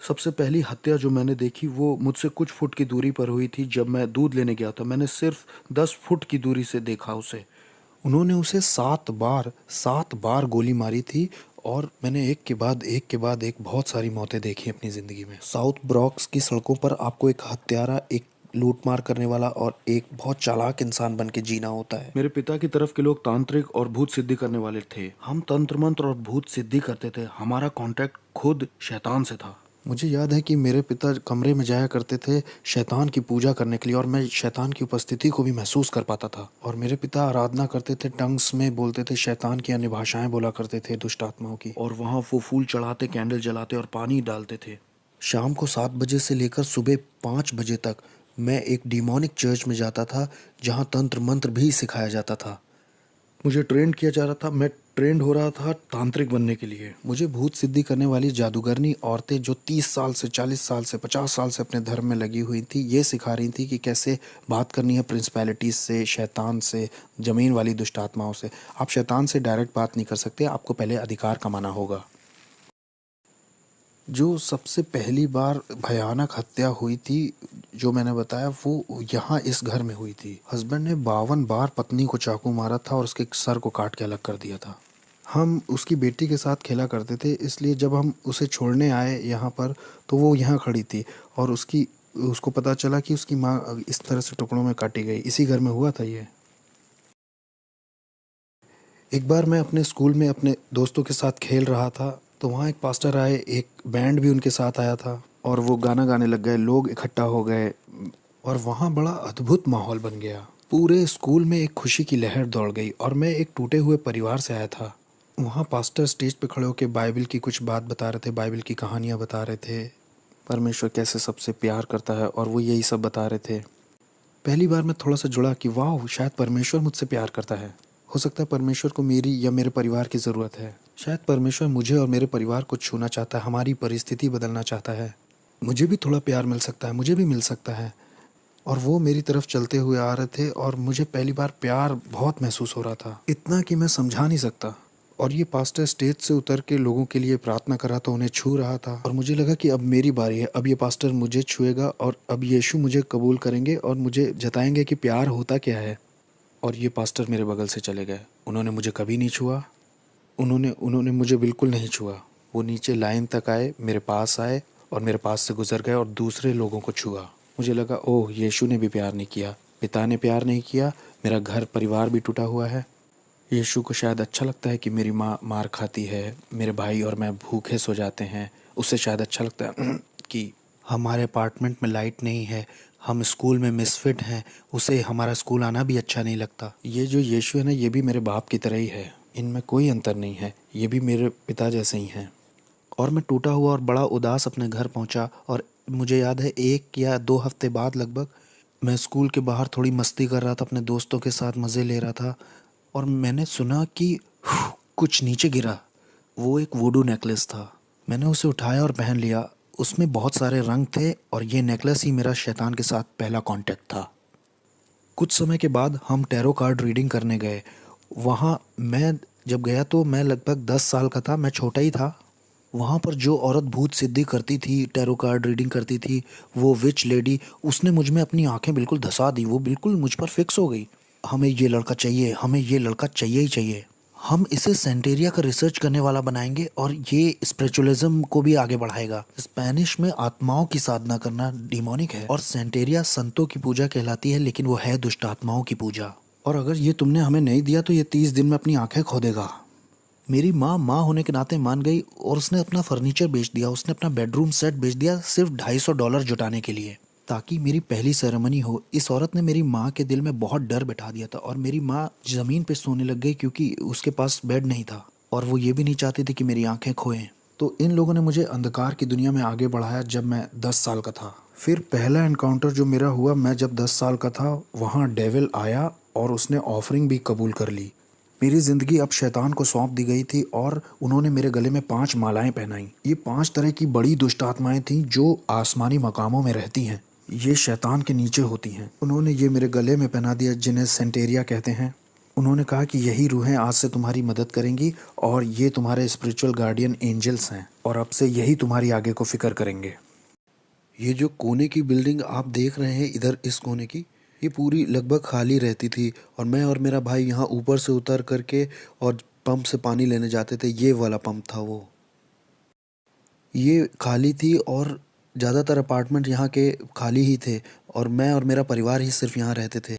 सबसे पहली हत्या जो मैंने देखी वो मुझसे कुछ फुट की दूरी पर हुई थी। जब मैं दूध लेने गया था, मैंने सिर्फ 10 फुट की दूरी से देखा उसे। उन्होंने उसे 7 बार गोली मारी थी। और मैंने एक के बाद एक बहुत सारी मौतें देखी अपनी ज़िंदगी में। साउथ ब्रॉक्स की सड़कों पर आपको एक हत्यारा, एक लूटमार करने वाला और एक बहुत चालाक इंसान बन के जीना होता है। मेरे पिता की तरफ के लोग तांत्रिक और भूत सिद्धि करने वाले थे। हम तंत्र मंत्र और भूत सिद्धि करते थे। हमारा कांटेक्ट खुद शैतान से था। मुझे याद है कि मेरे पिता कमरे में जाया करते थे शैतान की पूजा करने के लिए, और मैं शैतान की उपस्थिति को भी महसूस कर पाता था। और मेरे पिता आराधना करते थे, टंग्स में बोलते थे, शैतान की अन्य भाषाएं बोला करते थे, दुष्ट आत्माओं की। और वहाँ वो फूल चढ़ाते, कैंडल जलाते और पानी डालते थे। शाम को 7 बजे से लेकर सुबह 5 बजे तक मैं एक डिमोनिक चर्च में जाता था, जहाँ तंत्र मंत्र भी सिखाया जाता था। मुझे ट्रेंड किया जा रहा था। मैं ट्रेंड हो रहा था तांत्रिक बनने के लिए। मुझे भूत सिद्धि करने वाली जादूगरनी औरतें जो 30 साल से, 40 साल से, 50 साल से अपने धर्म में लगी हुई थी, ये सिखा रही थी कि कैसे बात करनी है प्रिंसिपैलिटीज से, शैतान से, ज़मीन वाली दुष्ट आत्माओं से। आप शैतान से डायरेक्ट बात नहीं कर सकते, आपको पहले अधिकार कमाना होगा। जो सबसे पहली बार भयानक हत्या हुई थी, जो मैंने बताया, वो यहाँ इस घर में हुई थी। हस्बैंड ने 52 बार पत्नी को चाकू मारा था और उसके सर को काट के अलग कर दिया था। हम उसकी बेटी के साथ खेला करते थे, इसलिए जब हम उसे छोड़ने आए यहाँ पर, तो वो यहाँ खड़ी थी और उसको पता चला कि उसकी माँ इस तरह से टुकड़ों में काटी गई। इसी घर में हुआ था ये। एक बार मैं अपने स्कूल में अपने दोस्तों के साथ खेल रहा था, तो वहाँ एक पास्टर आए, एक बैंड भी उनके साथ आया था और वो गाना गाने लग गए, लोग इकट्ठा हो गए और वहाँ बड़ा अद्भुत माहौल बन गया। पूरे स्कूल में एक खुशी की लहर दौड़ गई और मैं एक टूटे हुए परिवार से आया था। वहाँ पास्टर स्टेज पे खड़े होकर बाइबल की कुछ बात बता रहे थे, बाइबल की कहानियाँ बता रहे थे, परमेश्वर कैसे सबसे प्यार करता है, और वो यही सब बता रहे थे। पहली बार मैं थोड़ा सा जुड़ा कि वाह, शायद परमेश्वर मुझसे प्यार करता है। हो सकता है परमेश्वर को मेरी या मेरे परिवार की ज़रूरत है। शायद परमेश्वर मुझे और मेरे परिवार को छूना चाहता है, हमारी परिस्थिति बदलना चाहता है। मुझे भी थोड़ा प्यार मिल सकता है, मुझे भी मिल सकता है। और वो मेरी तरफ चलते हुए आ रहे थे और मुझे पहली बार प्यार बहुत महसूस हो रहा था, इतना कि मैं समझा नहीं सकता। और ये पास्टर स्टेज से उतर के लोगों के लिए प्रार्थना कर रहा था, उन्हें छू रहा था, और मुझे लगा कि अब मेरी बारी है, अब ये पास्टर मुझे छुएगा और अब यीशु मुझे कबूल करेंगे और मुझे जताएंगे कि प्यार होता क्या है। और ये पास्टर मेरे बगल से चले गए। उन्होंने मुझे कभी नहीं छुआ, उन्होंने उन्होंने मुझे बिल्कुल नहीं छुआ। वो नीचे लाइन तक आए, मेरे पास आए और मेरे पास से गुजर गए और दूसरे लोगों को छुआ। मुझे लगा, ओह, यीशु ने भी प्यार नहीं किया, पिता ने प्यार नहीं किया, मेरा घर परिवार भी टूटा हुआ है। यीशु को शायद अच्छा लगता है कि मेरी माँ मार खाती है, मेरे भाई और मैं भूखे सो जाते हैं। उसे शायद अच्छा लगता है कि हमारे अपार्टमेंट में लाइट नहीं है, हम स्कूल में मिसफिट हैं, उसे हमारा स्कूल आना भी अच्छा नहीं लगता। ये जो यीशु है ना, ये भी मेरे बाप की तरह ही है, इनमें कोई अंतर नहीं है, ये भी मेरे पिता जैसे ही हैं। और मैं टूटा हुआ और बड़ा उदास अपने घर पहुंचा। और मुझे याद है 1 या 2 हफ्ते बाद लगभग, मैं स्कूल के बाहर थोड़ी मस्ती कर रहा था, अपने दोस्तों के साथ मज़े ले रहा था, और मैंने सुना कि कुछ नीचे गिरा। वो एक वुडू नेकलेस था। मैंने उसे उठाया और पहन लिया। उसमें बहुत सारे रंग थे और ये नेकलेस ही मेरा शैतान के साथ पहला कांटेक्ट था। कुछ समय के बाद हम टैरो कार्ड रीडिंग करने गए। वहाँ मैं जब गया तो मैं लगभग 10 साल का था, मैं छोटा ही था। वहाँ पर जो औरत भूत सिद्धि करती थी, टैरो कार्ड रीडिंग करती थी, वो विच लेडी, उसने मुझ में अपनी आंखें बिल्कुल धंसा दी। वो बिल्कुल मुझ पर फिक्स हो गई। हमें ये लड़का चाहिए, हमें ये लड़का चाहिए ही चाहिए। हम इसे सेंटेरिया का रिसर्च करने वाला बनाएंगे और ये स्पिरिचुअलिज्म को भी आगे बढ़ाएगा। स्पेनिश में आत्माओं की साधना करना डिमोनिक है और सेंटेरिया संतों की पूजा कहलाती है, लेकिन वो है दुष्ट आत्माओं की पूजा। और अगर ये तुमने हमें नहीं दिया तो ये 30 दिन में अपनी आंखें खो देगा। मेरी माँ होने के नाते मान गई और उसने अपना फर्नीचर बेच दिया, उसने अपना बेडरूम सेट बेच दिया सिर्फ $250 जुटाने के लिए, ताकि मेरी पहली सेरेमनी हो। इस औरत ने मेरी माँ के दिल में बहुत डर बैठा दिया था और मेरी माँ ज़मीन पे सोने लग गई क्योंकि उसके पास बेड नहीं था और वो ये भी नहीं चाहती थी कि मेरी आंखें खोएं। तो इन लोगों ने मुझे अंधकार की दुनिया में आगे बढ़ाया जब मैं 10 साल का था। फिर पहला एनकाउंटर जो मेरा हुआ, मैं जब 10 साल का था, वहाँ डेविल आया और उसने ऑफरिंग भी कबूल कर ली। मेरी ज़िंदगी अब शैतान को सौंप दी गई थी और उन्होंने मेरे गले में 5 मालाएं पहनाई। ये 5 तरह की बड़ी दुष्ट आत्माएं थीं जो आसमानी मकामों में रहती हैं। ये शैतान के नीचे होती हैं। उन्होंने ये मेरे गले में पहना दिया, जिन्हें सेंटेरिया कहते हैं। उन्होंने कहा कि यही रूहें आज से तुम्हारी मदद करेंगी और ये तुम्हारे स्पिरिचुअल गार्डियन एंजल्स हैं और अब से यही तुम्हारी आगे को फिक्र करेंगे। ये जो कोने की बिल्डिंग आप देख रहे हैं इधर इस कोने की, ये पूरी लगभग खाली रहती थी और मैं और मेरा भाई यहाँ ऊपर से उतर करके और पंप से पानी लेने जाते थे। ये वाला पंप था वो। ये खाली थी और ज़्यादातर अपार्टमेंट यहाँ के खाली ही थे और मैं और मेरा परिवार ही सिर्फ यहाँ रहते थे।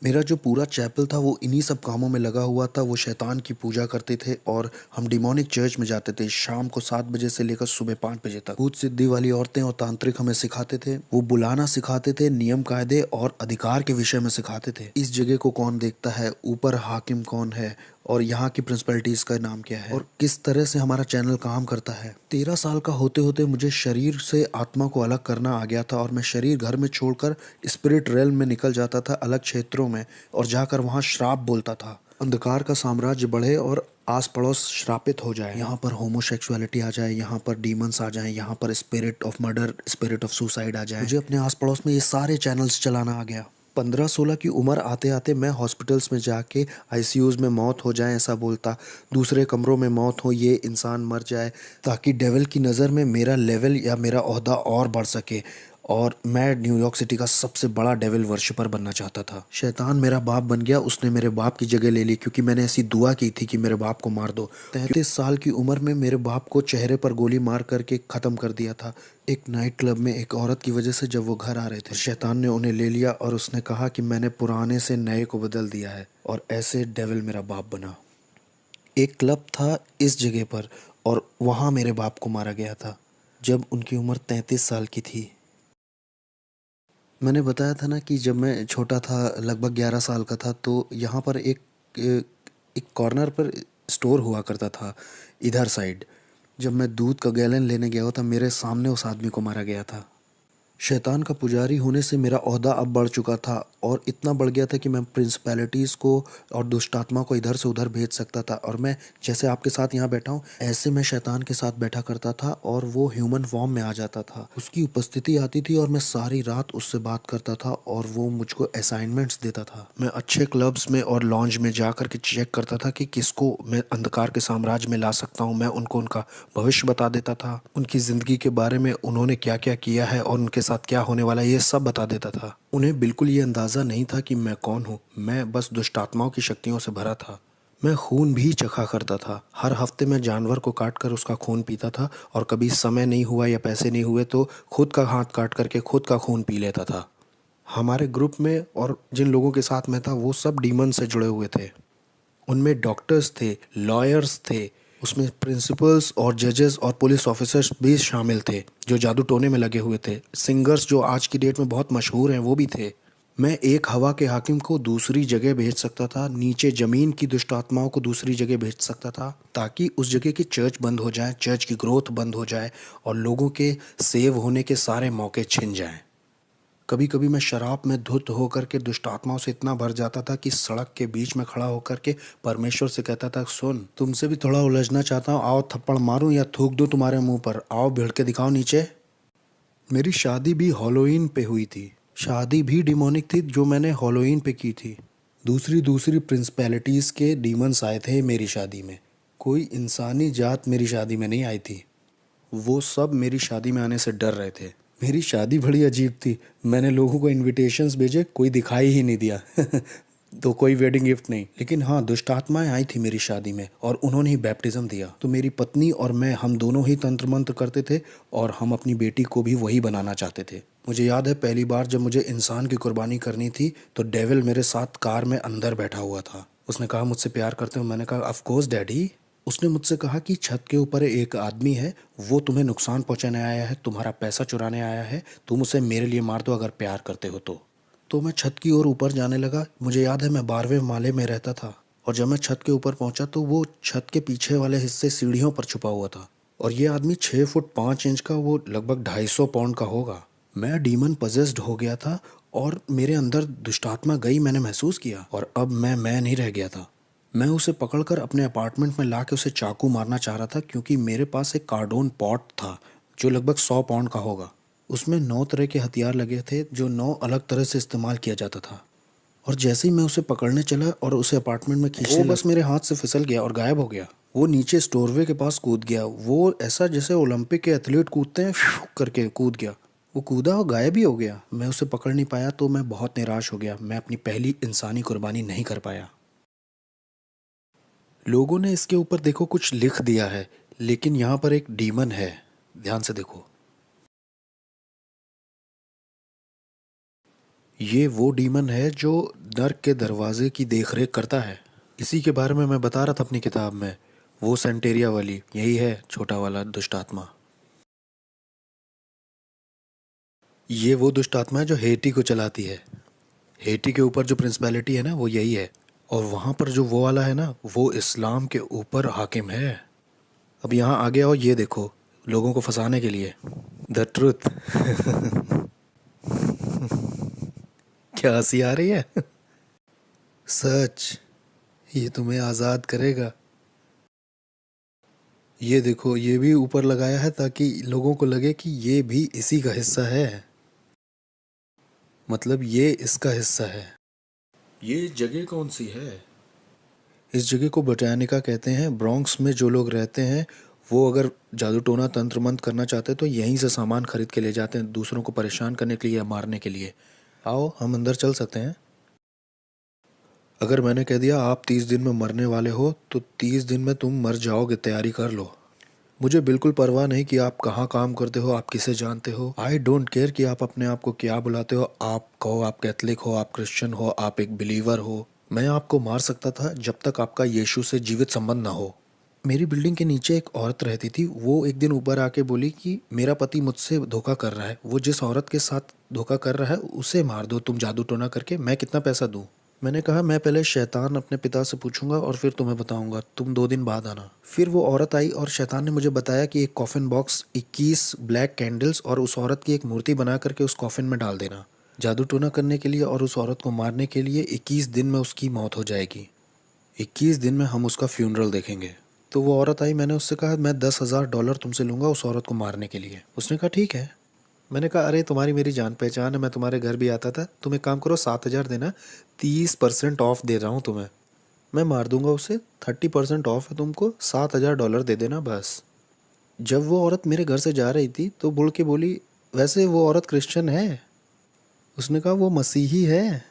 मेरा जो पूरा चैपल था वो इन्हीं सब कामों में लगा हुआ था। वो शैतान की पूजा करते थे और हम डिमोनिक चर्च में जाते थे शाम को 7 बजे से लेकर सुबह 5 बजे तक। भूत सिद्धि वाली औरतें और तांत्रिक हमें सिखाते थे। वो बुलाना सिखाते थे, नियम कायदे और अधिकार के विषय में सिखाते थे। इस जगह को कौन देखता है, ऊपर हाकिम कौन है और यहाँ की प्रिंसिपलिटीज का नाम क्या है और किस तरह से हमारा चैनल काम करता है। 13 साल का होते होते मुझे शरीर से आत्मा को अलग करना आ गया था और मैं शरीर घर में छोड़कर स्पिरिट रेल में निकल जाता था अलग क्षेत्रों में और जाकर वहाँ श्राप बोलता था। अंधकार का साम्राज्य बढ़े और आस पड़ोस श्रापित हो जाए। यहाँ पर होमोसेक्सुअलिटी आ जाए, यहाँ पर डीमंस आ जाए, यहाँ पर spirit of murder, spirit of suicide आ जाए। मुझे अपने आस पड़ोस में ये सारे चैनल्स चलाना आ गया। 15-16 की उम्र आते आते मैं हॉस्पिटल्स में जाके आईसीयूज़ में मौत हो जाए ऐसा बोलता, दूसरे कमरों में मौत हो, ये इंसान मर जाए, ताकि डेविल की नज़र में मेरा लेवल या मेरा ओहदा और बढ़ सके और मैं न्यूयॉर्क सिटी का सबसे बड़ा डेविल वर्शिपर बनना चाहता था। शैतान मेरा बाप बन गया, उसने मेरे बाप की जगह ले ली क्योंकि मैंने ऐसी दुआ की थी कि मेरे बाप को मार दो। 33 साल की उम्र में मेरे बाप को चेहरे पर गोली मार करके ख़त्म कर दिया था एक नाइट क्लब में एक औरत की वजह से। जब वो घर आ रहे थे शैतान ने उन्हें ले लिया और उसने कहा कि मैंने पुराने से नए को बदल दिया है और ऐसे डेविल मेरा बाप बना। एक क्लब था इस जगह पर और वहाँ मेरे बाप को मारा गया था जब उनकी उम्र 33 साल की थी। मैंने बताया था ना कि जब मैं छोटा था लगभग 11 साल का था तो यहाँ पर एक कॉर्नर पर स्टोर हुआ करता था इधर साइड। जब मैं दूध का गैलन लेने गया था मेरे सामने उस आदमी को मारा गया था। शैतान का पुजारी होने से मेरा ओहदा अब बढ़ चुका था और इतना बढ़ गया था कि मैं प्रिंसिपैलिटीज़ को और दुष्टात्मा को इधर से उधर भेज सकता था और मैं जैसे आपके साथ यहाँ बैठा हूँ ऐसे मैं शैतान के साथ बैठा करता था और वो ह्यूमन फॉर्म में आ जाता था। उसकी उपस्थिति आती थी और मैं सारी रात उससे बात करता था और वो मुझको असाइनमेंट्स देता था। मैं अच्छे क्लब्स में और लॉन्ज में जा कर के चेक करता था कि किसको मैं अंधकार के साम्राज्य में ला सकता हूँ। मैं उनको उनका भविष्य बता देता था, उनकी ज़िंदगी के बारे में उन्होंने क्या क्या किया है और उनके साथ क्या होने वाला है ये सब बता देता था। उन्हें बिल्कुल ये अंदाज़ा नहीं था कि मैं कौन हूँ, मैं बस दुष्टात्माओं की शक्तियों से भरा था। मैं खून भी चखा करता था। हर हफ्ते मैं जानवर को काट कर उसका खून पीता था और कभी समय नहीं हुआ या पैसे नहीं हुए तो खुद का हाथ काट करके खुद का खून पी लेता था। हमारे ग्रुप में और जिन लोगों के साथ मैं था वो सब डीमन से जुड़े हुए थे। उनमें डॉक्टर्स थे, लॉयर्स थे, उसमें प्रिंसिपल्स और जजेस और पुलिस ऑफिसर्स भी शामिल थे जो जादू टोने में लगे हुए थे। सिंगर्स जो आज की डेट में बहुत मशहूर हैं वो भी थे। मैं एक हवा के हाकिम को दूसरी जगह भेज सकता था, नीचे ज़मीन की दुष्ट आत्माओं को दूसरी जगह भेज सकता था ताकि उस जगह की चर्च बंद हो जाए, चर्च की ग्रोथ बंद हो जाए और लोगों के सेव होने के सारे मौके छिन जाएं। कभी कभी मैं शराब में धुत होकर के दुष्ट आत्माओं से इतना भर जाता था कि सड़क के बीच में खड़ा होकर के परमेश्वर से कहता था, सुन तुमसे भी थोड़ा उलझना चाहता हूँ, आओ थप्पड़ मारूं या थूक दूं तुम्हारे मुंह पर, आओ भिड़ के दिखाओ नीचे। मेरी शादी भी हॉलोइन पे हुई थी। शादी भी डिमोनिक थी जो मैंने हॉलोइन पे की थी। दूसरी दूसरी प्रिंसिपैलिटीज़ के डीमंस आए थे मेरी शादी में। कोई इंसानी जात मेरी शादी में नहीं आई थी। वो सब मेरी शादी में आने से डर रहे थे। मेरी शादी बड़ी अजीब थी। मैंने लोगों को इनविटेशंस भेजे, कोई दिखाई ही नहीं दिया तो कोई वेडिंग गिफ्ट नहीं। लेकिन हाँ, दुष्ट आत्माएं आई थी मेरी शादी में और उन्होंने ही बैप्टिज्म दिया। तो मेरी पत्नी और मैं, हम दोनों ही तंत्र मंत्र करते थे और हम अपनी बेटी को भी वही बनाना चाहते थे। मुझे याद है पहली बार जब मुझे इंसान की कुर्बानी करनी थी तो डेविल मेरे साथ कार में अंदर बैठा हुआ था। उसने कहा, मुझसे प्यार करते हो? मैंने कहा, ऑफ कोर्स डैडी। उसने मुझसे कहा कि छत के ऊपर एक आदमी है, वो तुम्हें नुकसान पहुंचाने आया है, तुम्हारा पैसा चुराने आया है, तुम उसे मेरे लिए मार दो अगर प्यार करते हो तो मैं छत की ओर ऊपर जाने लगा। मुझे याद है मैं 12वें माले में रहता था और जब मैं छत के ऊपर पहुंचा तो वो छत के पीछे वाले हिस्से सीढ़ियों पर छुपा हुआ था और ये आदमी 6 फुट 5 इंच का, वो लगभग 250 पाउंड का होगा। मैं डीमन पजेस्ड हो गया था और मेरे अंदर दुष्टात्मा गई, मैंने महसूस किया और अब मैं नहीं रह गया था। मैं उसे पकड़कर अपने अपार्टमेंट में ला के उसे चाकू मारना चाह रहा था क्योंकि मेरे पास एक कार्डोन पॉट था जो लगभग 100 पाउंड का होगा। उसमें 9 तरह के हथियार लगे थे जो 9 अलग तरह से इस्तेमाल किया जाता था और जैसे ही मैं उसे पकड़ने चला और उसे अपार्टमेंट में खींचने वो बस मेरे हाथ से फिसल गया और गायब हो गया। वो नीचे स्टोरवे के पास कूद गया। वो ऐसा जैसे ओलंपिक के एथलीट कूदते हैं, करके कूद गया। वो कूदा और गायब ही हो गया। मैं उसे पकड़ नहीं पाया तो मैं बहुत निराश हो गया। मैं अपनी पहली इंसानी कुर्बानी नहीं कर पाया। लोगों ने इसके ऊपर देखो कुछ लिख दिया है, लेकिन यहाँ पर एक डीमन है। ध्यान से देखो, ये वो डीमन है जो नर्क के दरवाजे की देखरेख करता है। इसी के बारे में मैं बता रहा था अपनी किताब में। वो सेंटेरिया वाली यही है, छोटा वाला दुष्ट आत्मा। ये वो दुष्ट आत्मा है जो हेटी को चलाती है। हेटी के ऊपर जो प्रिंसिपैलिटी है ना, वो यही है। और वहाँ पर जो वो वाला है ना, वो इस्लाम के ऊपर हाकिम है। अब यहाँ आगे आओ, ये देखो, लोगों को फंसाने के लिए द ट्रुथ। क्या हंसी आ रही है? सच, ये तुम्हें आज़ाद करेगा। ये देखो, ये भी ऊपर लगाया है ताकि लोगों को लगे कि ये भी इसी का हिस्सा है, मतलब ये इसका हिस्सा है। ये जगह कौन सी है? इस जगह को बोटानिका कहते हैं। ब्रॉन्क्स में जो लोग रहते हैं वो अगर जादू टोना तंत्र मंत्र करना चाहते हैं तो यहीं से सामान खरीद के ले जाते हैं, दूसरों को परेशान करने के लिए या मारने के लिए। आओ, हम अंदर चल सकते हैं। अगर मैंने कह दिया आप 30 दिन में मरने वाले हो तो 30 दिन में तुम मर जाओगे, तैयारी कर लो। मुझे बिल्कुल परवाह नहीं कि आप कहाँ काम करते हो, आप किसे जानते हो। आई डोंट केयर कि आप अपने आप को क्या बुलाते हो। आप कहो आप कैथलिक हो, आप क्रिश्चियन हो, आप एक बिलीवर हो। मैं आपको मार सकता था जब तक आपका यीशु से जीवित संबंध ना हो। मेरी बिल्डिंग के नीचे एक औरत रहती थी। वो एक दिन ऊपर आके बोली कि मेरा पति मुझसे धोखा कर रहा है। वो जिस औरत के साथ धोखा कर रहा है उसे मार दो तुम जादू टोना करके, मैं कितना पैसा दूँ। मैंने कहा मैं पहले शैतान अपने पिता से पूछूंगा और फिर तुम्हें बताऊंगा, तुम 2 दिन बाद आना। फिर वो औरत आई और शैतान ने मुझे बताया कि एक कॉफिन बॉक्स, 21 ब्लैक कैंडल्स और उस औरत की एक मूर्ति बना करके उस कॉफिन में डाल देना, जादू टोना करने के लिए और उस औरत को मारने के लिए। 21 दिन में उसकी मौत हो जाएगी। 21 दिन में हम उसका फ्यूनरल देखेंगे। तो वो औरत आई, मैंने उससे कहा मैं $10,000 तुमसे लूँगा उस औरत को मारने के लिए। उसने कहा ठीक है। मैंने कहा अरे तुम्हारी मेरी जान पहचान है, मैं तुम्हारे घर भी आता था। तुम एक काम करो, 7,000 देना, 30% ऑफ दे रहा हूँ तुम्हें। मैं मार दूंगा उसे, 30% ऑफ है तुमको, $7,000 दे देना बस। जब वो औरत मेरे घर से जा रही थी तो बुड़ के बोली वैसे वो औरत क्रिश्चियन है। उसने कहा वो मसीही है।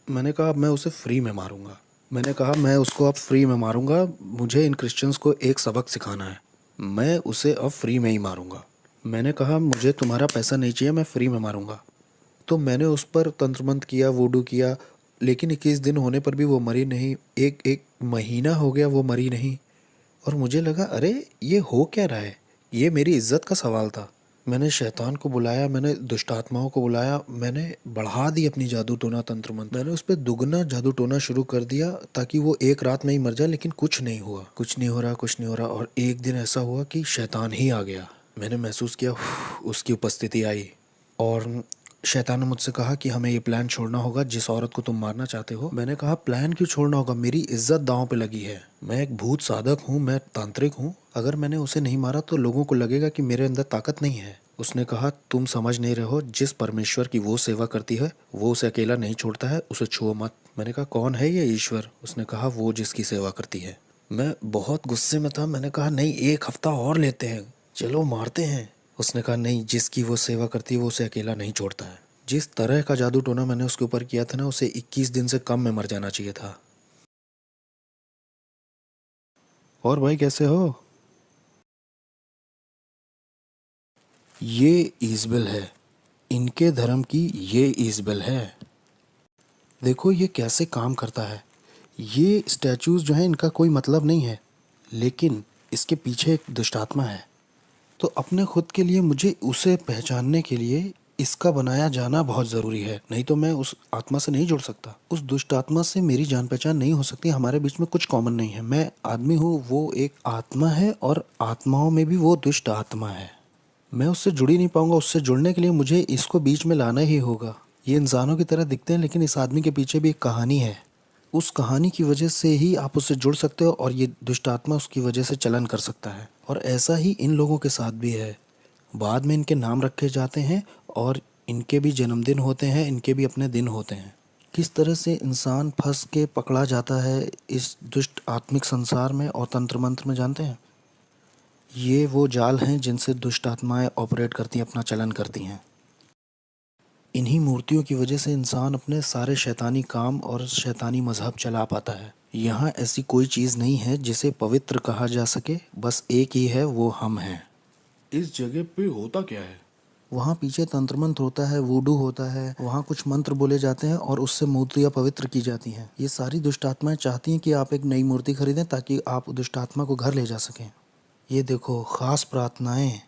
मैंने कहा अब मैं उसे फ्री में मारूंगा। मैंने कहा मैं उसको अब फ्री में मारूंगा, मुझे इन क्रिश्चियंस को एक सबक सिखाना है। मैं उसे अब फ्री में ही मारूंगा। मैंने कहा मुझे तुम्हारा पैसा नहीं चाहिए, मैं फ्री में मारूंगा। तो मैंने उस पर तंत्र मंत्र किया, वूडू किया, लेकिन 21 दिन होने पर भी वो मरी नहीं। एक एक महीना हो गया वो मरी नहीं। और मुझे लगा अरे ये हो क्या रहा है, ये मेरी इज्जत का सवाल था। मैंने शैतान को बुलाया, मैंने दुष्ट आत्माओं को बुलाया, मैंने बढ़ा दी अपनी जादू टोना तंत्र मंत्र। मैंने उस पर दुगना जादू टोना शुरू कर दिया ताकि वो एक रात में ही मर जाए, लेकिन कुछ नहीं हुआ, कुछ नहीं हो रहा, कुछ नहीं हो रहा। और एक दिन ऐसा हुआ कि शैतान ही आ गया। मैंने महसूस किया उसकी उपस्थिति आई और शैतान ने मुझसे कहा कि हमें ये प्लान छोड़ना होगा जिस औरत को तुम मारना चाहते हो। मैंने कहा प्लान क्यों छोड़ना होगा, मेरी इज्जत दांव पे लगी है। मैं एक भूत साधक हूँ, मैं तांत्रिक हूँ। अगर मैंने उसे नहीं मारा तो लोगों को लगेगा कि मेरे अंदर ताकत नहीं है। उसने कहा तुम समझ नहीं रहे हो, जिस परमेश्वर की वो सेवा करती है वो उसे अकेला नहीं छोड़ता है, उसे छुओ मत। मैंने कहा कौन है ये ईश्वर? उसने कहा वो जिसकी सेवा करती है। मैं बहुत गुस्से में था। मैंने कहा नहीं, 1 हफ्ता और लेते हैं, चलो मारते हैं। उसने कहा नहीं, जिसकी वो सेवा करती है वो उसे अकेला नहीं छोड़ता है। जिस तरह का जादू टोना मैंने उसके ऊपर किया था ना, उसे 21 दिन से कम में मर जाना चाहिए था। और भाई कैसे हो? ये ईजबेल है, इनके धर्म की ये ईजबेल है। देखो ये कैसे काम करता है। ये स्टैचूज जो हैं इनका कोई मतलब नहीं है, लेकिन इसके पीछे एक दुष्टात्मा है। तो अपने खुद के लिए मुझे उसे पहचानने के लिए इसका बनाया जाना बहुत ज़रूरी है, नहीं तो मैं उस आत्मा से नहीं जुड़ सकता। उस दुष्ट आत्मा से मेरी जान पहचान नहीं हो सकती। हमारे बीच में कुछ कॉमन नहीं है। मैं आदमी हूँ, वो एक आत्मा है, और आत्माओं में भी वो दुष्ट आत्मा है। मैं उससे जुड़ ही नहीं पाऊंगा। उससे जुड़ने के लिए मुझे इसको बीच में लाना ही होगा। ये इंसानों की तरह दिखते हैं, लेकिन इस आदमी के पीछे भी एक कहानी है। उस कहानी की वजह से ही आप उससे जुड़ सकते हो, और ये दुष्ट आत्मा उसकी वजह से चलन कर सकता है। और ऐसा ही इन लोगों के साथ भी है। बाद में इनके नाम रखे जाते हैं और इनके भी जन्मदिन होते हैं, इनके भी अपने दिन होते हैं। किस तरह से इंसान फंस के पकड़ा जाता है इस दुष्ट आत्मिक संसार में और तंत्र मंत्र में, जानते हैं? ये वो जाल हैं जिनसे दुष्ट आत्माएं ऑपरेट करती हैं, अपना चलन करती हैं। इन्हीं मूर्तियों की वजह से इंसान अपने सारे शैतानी काम और शैतानी मजहब चला पाता है। यहाँ ऐसी कोई चीज़ नहीं है जिसे पवित्र कहा जा सके, बस एक ही है, वो हम हैं। इस जगह पे होता क्या है? वहाँ पीछे तंत्र मंत्र होता है, वूडू होता है, वहाँ कुछ मंत्र बोले जाते हैं और उससे मूर्तियाँ पवित्र की जाती हैं। ये सारी दुष्ट आत्माएं चाहती हैं कि आप एक नई मूर्ति खरीदें ताकि आप दुष्ट आत्मा को घर ले जा सकें। ये देखो, खास प्रार्थनाएं,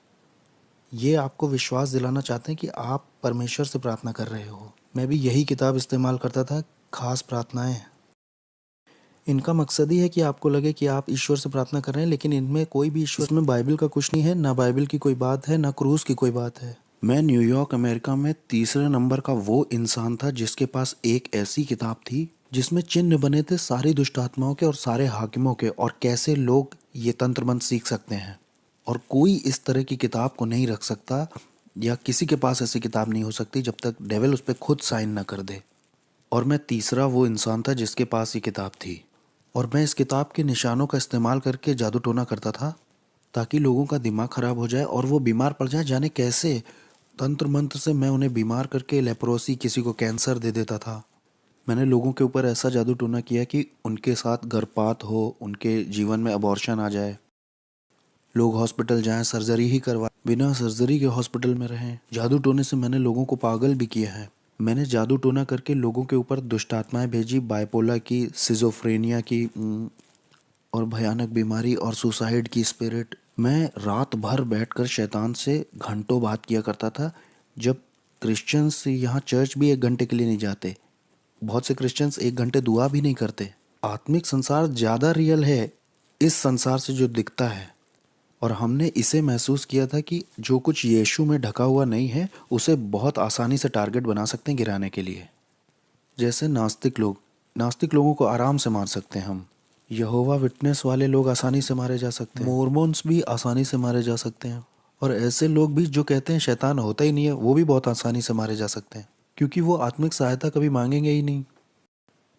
ये आपको विश्वास दिलाना चाहते हैं कि आप परमेश्वर से प्रार्थना कर रहे हो। मैं भी यही किताब इस्तेमाल करता था, खास प्रार्थनाएं। इनका मकसद ही है कि आपको लगे कि आप ईश्वर से प्रार्थना कर रहे हैं, लेकिन इनमें कोई भी ईश्वर, इसमें बाइबल का कुछ नहीं है, ना बाइबल की कोई बात है, ना क्रूस की कोई बात है। मैं न्यूयॉर्क अमेरिका में तीसरे नंबर का वो इंसान था जिसके पास एक ऐसी किताब थी जिसमें चिन्ह बने थे सारी दुष्ट आत्माओं के और सारे हाकिमों के, और कैसे लोग ये तंत्र मंत्र सीख सकते हैं। और कोई इस तरह की किताब को नहीं रख सकता, या किसी के पास ऐसी किताब नहीं हो सकती जब तक डेविल उस पर खुद साइन ना कर दे। और मैं तीसरा वो इंसान था जिसके पास ये किताब थी, और मैं इस किताब के निशानों का इस्तेमाल करके जादू टोना करता था ताकि लोगों का दिमाग खराब हो जाए और वो बीमार पड़ जाए। जाने कैसे तंत्र मंत्र से मैं उन्हें बीमार करके लेप्रोसी, किसी को कैंसर दे देता था। मैंने लोगों के ऊपर ऐसा जादू टोना किया कि उनके साथ गर्भपात हो, उनके जीवन में अबॉर्शन आ जाए, लोग हॉस्पिटल जाएं, सर्जरी ही करवा, बिना सर्जरी के हॉस्पिटल में रहें। जादू टोने से मैंने लोगों को पागल भी किया है। मैंने जादू टोना करके लोगों के ऊपर दुष्ट आत्माएं भेजी, बाइपोला की, सिजोफ्रेनिया की, और भयानक बीमारी और सुसाइड की स्पिरिट। मैं रात भर बैठकर शैतान से घंटों बात किया करता था। जब क्रिश्चियंस यहाँ चर्च भी 1 घंटे के लिए नहीं जाते, बहुत से क्रिश्चियंस 1 घंटे दुआ भी नहीं करते। आत्मिक संसार ज़्यादा रियल है इस संसार से जो दिखता है, और हमने इसे महसूस किया था कि जो कुछ यीशु में ढका हुआ नहीं है उसे बहुत आसानी से टारगेट बना सकते हैं गिराने के लिए। जैसे नास्तिक लोगों को आराम से मार सकते हैं हम, यहोवा विटनेस वाले लोग आसानी से मारे जा सकते हैं, मोर्मोन्स भी आसानी से मारे जा सकते हैं, और ऐसे लोग भी जो कहते हैं शैतान होता ही नहीं है, वो भी बहुत आसानी से मारे जा सकते हैं, क्योंकि वो आत्मिक सहायता कभी मांगेंगे ही नहीं।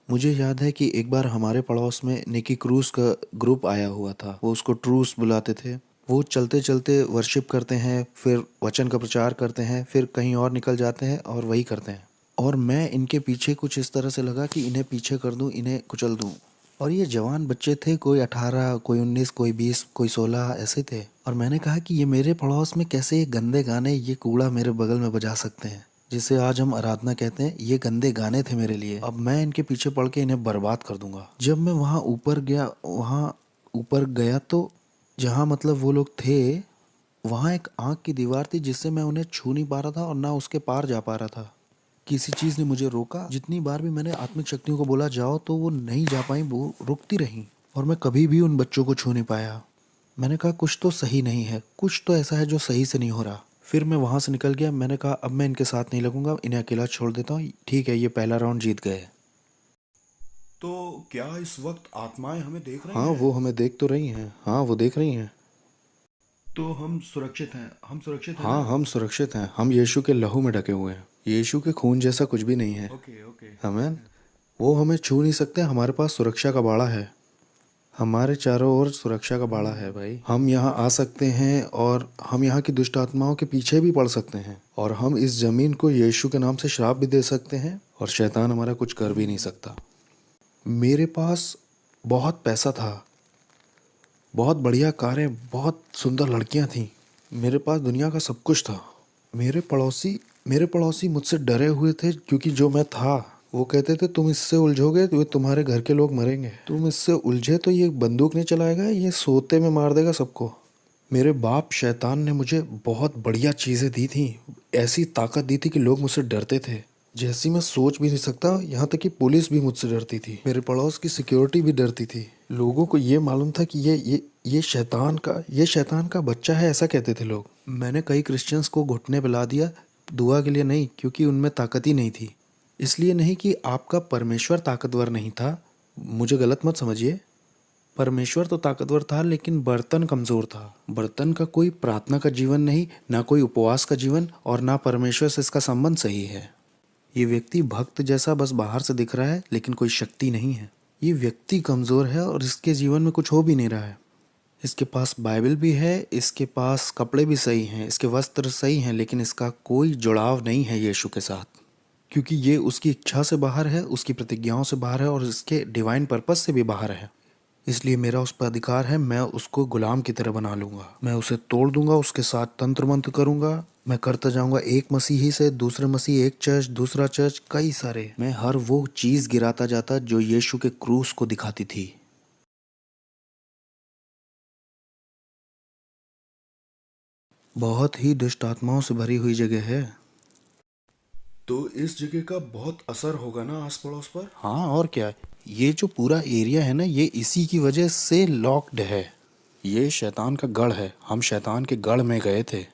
मुझे याद है कि एक बार हमारे पड़ोस में निकी क्रूस का ग्रुप आया हुआ था, वो उसको ट्रूस बुलाते थे। वो चलते चलते वर्शिप करते हैं, फिर वचन का प्रचार करते हैं, फिर कहीं और निकल जाते हैं और वही करते हैं। और मैं इनके पीछे कुछ इस तरह से लगा कि इन्हें पीछे कर दूं, इन्हें कुचल दूं। और ये जवान बच्चे थे, कोई 18, कोई 19, कोई 20, कोई 16 ऐसे थे। और मैंने कहा कि ये मेरे पड़ोस में कैसे ये गंदे गाने, ये कूड़ा मेरे बगल में बजा सकते हैं, जिसे आज हम आराधना कहते हैं। ये गंदे गाने थे मेरे लिए। अब मैं इनके पीछे पड़ के इन्हें बर्बाद कर दूंगा। जब मैं वहाँ ऊपर गया तो जहाँ मतलब वो लोग थे, वहाँ एक आँख की दीवार थी जिससे मैं उन्हें छू नहीं पा रहा था और ना उसके पार जा पा रहा था। किसी चीज़ ने मुझे रोका। जितनी बार भी मैंने आत्मिक शक्तियों को बोला जाओ तो वो नहीं जा पाई, वो रुकती रहीं, और मैं कभी भी उन बच्चों को छू नहीं पाया। मैंने कहा कुछ तो सही नहीं है, कुछ तो ऐसा है जो सही से नहीं हो रहा। फिर मैं वहाँ से निकल गया। मैंने कहा अब मैं इनके साथ नहीं लगूंगा, इन्हें अकेला छोड़ देता हूँ। ठीक है, ये पहला राउंड जीत गए। तो क्या इस वक्त आत्माएं हमें देख रही हाँ, हैं? वो हमें देख तो रही हैं। हाँ, वो देख रही हैं। तो हम सुरक्षित हैं, हम सुरक्षित हैं हाँ, ना? हम सुरक्षित हैं। हम यीशु के लहू में ढके हुए हैं। यीशु के खून जैसा कुछ भी नहीं है। Okay okay. आमीन। वो हमें छू नहीं सकते। हमारे पास सुरक्षा का बाड़ा है। हमारे चारों ओर सुरक्षा का बाड़ा है भाई। हम यहाँ आ सकते हैं और हम यहाँ की दुष्ट आत्माओं के पीछे भी पड़ सकते हैं, और हम इस जमीन को यीशु के नाम से श्राप भी दे सकते हैं, और शैतान हमारा कुछ कर भी नहीं सकता। मेरे पास बहुत पैसा था, बहुत बढ़िया कारें, बहुत सुंदर लड़कियां थीं। मेरे पास दुनिया का सब कुछ था। मेरे पड़ोसी मुझसे डरे हुए थे, क्योंकि जो मैं था, वो कहते थे तुम इससे उलझोगे तो तुम्हारे घर के लोग मरेंगे, तुम इससे उलझे तो ये बंदूक नहीं चलाएगा, ये सोते में मार देगा सबको। मेरे बाप शैतान ने मुझे बहुत बढ़िया चीज़ें दी थी, ऐसी ताकत दी थी कि लोग मुझसे डरते थे, जैसी मैं सोच भी नहीं सकता। यहाँ तक कि पुलिस भी मुझसे डरती थी, मेरे पड़ोस की सिक्योरिटी भी डरती थी। लोगों को ये मालूम था कि ये शैतान का बच्चा है, ऐसा कहते थे लोग। मैंने कई क्रिश्चियंस को घुटने पिला दिया, दुआ के लिए नहीं, क्योंकि उनमें ताकत ही नहीं थी। इसलिए नहीं कि आपका परमेश्वर ताकतवर नहीं था, मुझे गलत मत समझिए। परमेश्वर तो ताकतवर था, लेकिन बर्तन कमज़ोर था। बर्तन का कोई प्रार्थना का जीवन नहीं, ना कोई उपवास का जीवन, और ना परमेश्वर से इसका संबंध सही है। ये व्यक्ति भक्त जैसा बस बाहर से दिख रहा है, लेकिन कोई शक्ति नहीं है। ये व्यक्ति कमज़ोर है और इसके जीवन में कुछ हो भी नहीं रहा है। इसके पास बाइबल भी है, इसके पास कपड़े भी सही हैं, इसके वस्त्र सही हैं, लेकिन इसका कोई जुड़ाव नहीं है यीशु के साथ, क्योंकि ये उसकी इच्छा से बाहर है, उसकी प्रतिज्ञाओं से बाहर है और इसके डिवाइन पर्पस से भी बाहर है। इसलिए मेरा उस पर अधिकार है, मैं उसको गुलाम की तरह बना लूँगा, मैं उसे तोड़ दूंगा, उसके साथ तंत्र मंत्र करूँगा, मैं करता जाऊँगा एक मसीही से दूसरे मसीह, एक चर्च दूसरा चर्च, कई सारे। मैं हर वो चीज़ गिराता जाता जो यीशु के क्रूस को दिखाती थी। बहुत ही दुष्ट आत्माओं से भरी हुई जगह है। तो इस जगह का बहुत असर होगा ना आस पड़ोस पर। हाँ, और क्या। ये जो पूरा एरिया है ना, ये इसी की वजह से लॉक्ड है। ये शैतान का गढ़ है, हम शैतान के गढ़ में गए थे।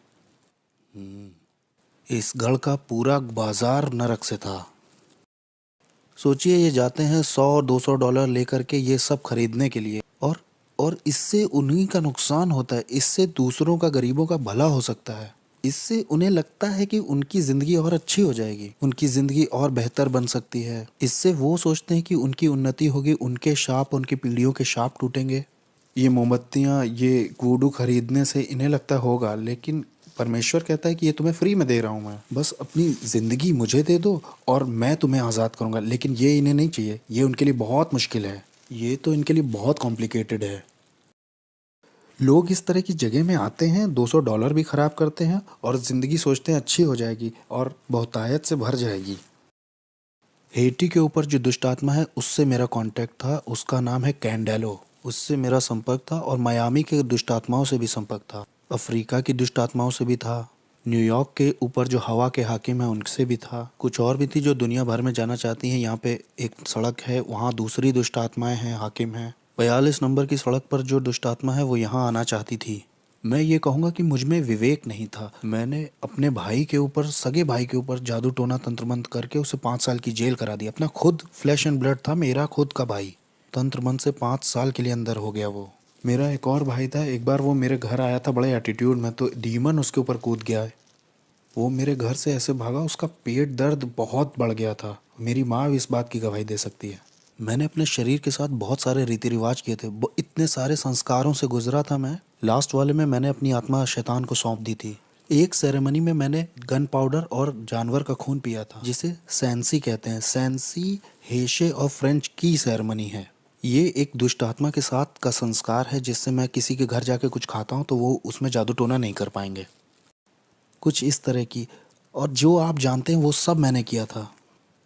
इस गढ़ का पूरा बाजार नरक से था। सोचिए, ये जाते हैं $100-200 लेकर के ये सब खरीदने के लिए, और इससे उन्हीं का नुकसान होता है, इससे दूसरों का, गरीबों का भला हो सकता है। इससे उन्हें लगता है कि उनकी ज़िंदगी और अच्छी हो जाएगी, उनकी ज़िंदगी और बेहतर बन सकती है। इससे वो सोचते हैं कि उनकी उन्नति होगी, उनके शाप, उनकी पीढ़ियों के शाप टूटेंगे। ये मोमबत्तियाँ, ये वुडू खरीदने से इन्हें लगता होगा, लेकिन परमेश्वर कहता है कि ये तुम्हें फ्री में दे रहा हूँ मैं, बस अपनी ज़िंदगी मुझे दे दो और मैं तुम्हें आज़ाद करूँगा। लेकिन ये इन्हें नहीं चाहिए, ये उनके लिए बहुत मुश्किल है, ये तो इनके लिए बहुत कॉम्प्लिकेटेड है। लोग इस तरह की जगह में आते हैं, $200 भी खराब करते हैं और ज़िंदगी सोचते हैं अच्छी हो जाएगी और बहुतायत से भर जाएगी। हेटी के ऊपर जो दुष्ट आत्मा है, उससे मेरा कांटेक्ट था, उसका नाम है कैंडेलो, उससे मेरा संपर्क था। और मायामी के दुष्ट आत्माओं से भी संपर्क था, अफ्रीका की दुष्ट आत्माओं से भी था, न्यूयॉर्क के ऊपर जो हवा के हाकिम हैं उनसे भी था, कुछ और भी थी जो दुनिया भर में जाना चाहती हैं। यहाँ पे एक सड़क है, वहाँ दूसरी दुष्ट आत्माएं हैं, हाकिम हैं। 42 नंबर की सड़क पर जो दुष्ट आत्मा है वो यहाँ आना चाहती थी। मैं ये कहूँगा कि मुझ में विवेक नहीं था। मैंने अपने भाई के ऊपर, सगे भाई के ऊपर जादू टोना तंत्र मंत्र करके उसे 5 साल की जेल करा दी। अपना खुद फ्लैश एंड ब्लड था, मेरा खुद का भाई, तंत्र मंत्र से 5 साल के लिए अंदर हो गया वो। मेरा एक और भाई था, एक बार वो मेरे घर आया था बड़े एटीट्यूड में, तो डीमन उसके ऊपर कूद गया है। वो मेरे घर से ऐसे भागा, उसका पेट दर्द बहुत बढ़ गया था। मेरी माँ भी इस बात की गवाही दे सकती है। मैंने अपने शरीर के साथ बहुत सारे रीति रिवाज किए थे, इतने सारे संस्कारों से गुजरा था मैं। लास्ट वाले में मैंने अपनी आत्मा शैतान को सौंप दी थी। एक सेरेमनी में मैंने गन पाउडर और जानवर का खून पिया था, जिसे सैंसी कहते हैं। सैंसी हेशे और फ्रेंच की सेरेमनी है। ये एक दुष्ट आत्मा के साथ का संस्कार है, जिससे मैं किसी के घर जाके कुछ खाता हूँ तो वो उसमें जादू टोना नहीं कर पाएंगे, कुछ इस तरह की। और जो आप जानते हैं वो सब मैंने किया था।